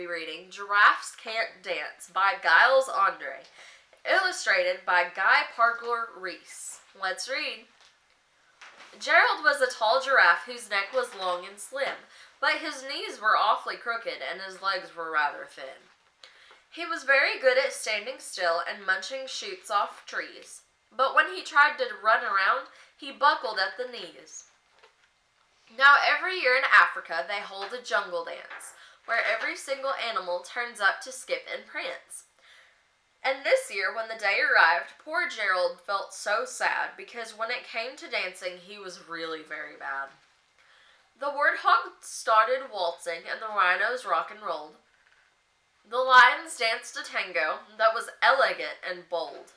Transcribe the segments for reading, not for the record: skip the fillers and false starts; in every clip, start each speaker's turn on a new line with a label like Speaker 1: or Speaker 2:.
Speaker 1: be reading Giraffes Can't Dance by Giles Andre, illustrated by Guy Parker Reese. Let's read. Gerald was a tall giraffe whose neck was long and slim, but his knees were awfully crooked and his legs were rather thin. He was very good at standing still and munching shoots off trees, but when he tried to run around, he buckled at the knees. Now every year in Africa they hold a jungle dance, where every single animal turns up to skip and prance. And this year, when the day arrived, poor Gerald felt so sad because when it came to dancing, he was really very bad. The warthog started waltzing and the rhinos rock and rolled. The lions danced a tango that was elegant and bold.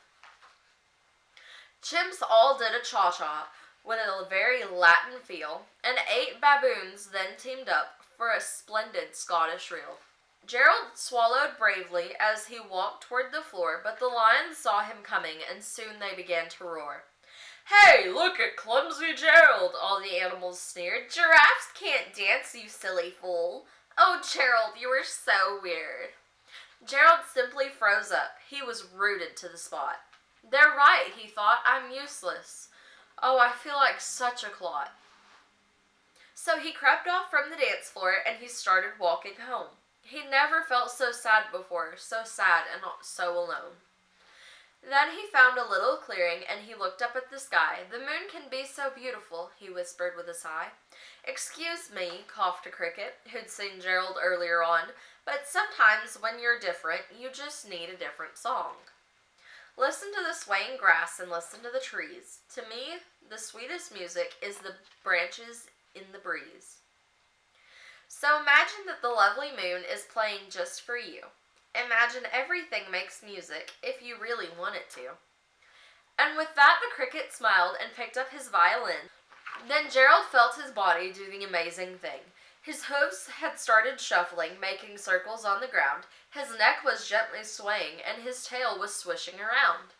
Speaker 1: Chimps all did a cha-cha with a very Latin feel, and 8 baboons then teamed up for a splendid Scottish reel. Gerald swallowed bravely as he walked toward the floor, but the lions saw him coming, and soon they began to roar. "Hey, look at clumsy Gerald," all the animals sneered. "Giraffes can't dance, you silly fool." "Oh, Gerald, you are so weird." Gerald simply froze up. He was rooted to the spot. "They're right," he thought. "I'm useless. Oh, I feel like such a clot." So he crept off from the dance floor and he started walking home. He never felt so sad before, so sad and so alone. Then he found a little clearing and he looked up at the sky. "The moon can be so beautiful," he whispered with a sigh. "Excuse me," coughed a cricket, who'd seen Gerald earlier on, "but sometimes when you're different, you just need a different song. Listen to the swaying grass and listen to the trees. To me, the sweetest music is the branches in the breeze." So imagine that the lovely moon is playing just for you. Imagine everything makes music if you really want it to. And with that, the cricket smiled and picked up his violin. Then Gerald felt his body do the amazing thing. His hooves had started shuffling, making circles on the ground. His neck was gently swaying, and his tail was swishing around.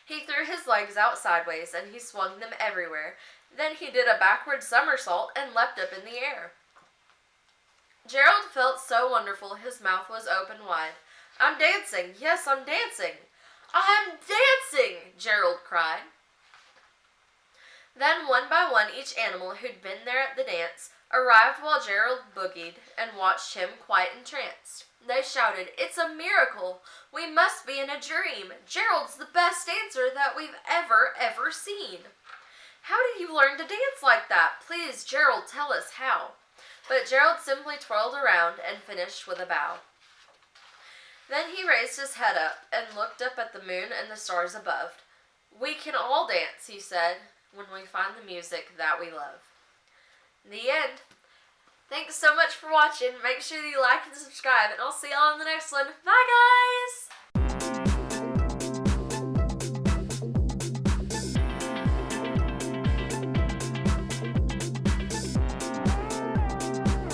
Speaker 1: He threw his legs out sideways, and he swung them everywhere. Then he did a backward somersault and leapt up in the air. Gerald felt so wonderful his mouth was open wide. "I'm dancing! Yes, I'm dancing! I'm dancing!" Gerald cried. Then one by one each animal who'd been there at the dance arrived while Gerald boogied and watched him quite entranced. They shouted, "It's a miracle! We must be in a dream! Gerald's the best dancer that we've ever seen! How did you learn to dance like that? Please, Gerald, tell us how." But Gerald simply twirled around and finished with a bow. Then he raised his head up and looked up at the moon and the stars above. "We can all dance," he said, "when we find the music that we love." The end. Thanks so much for watching. Make sure you like and subscribe, and I'll see y'all in the next one. Bye, guys!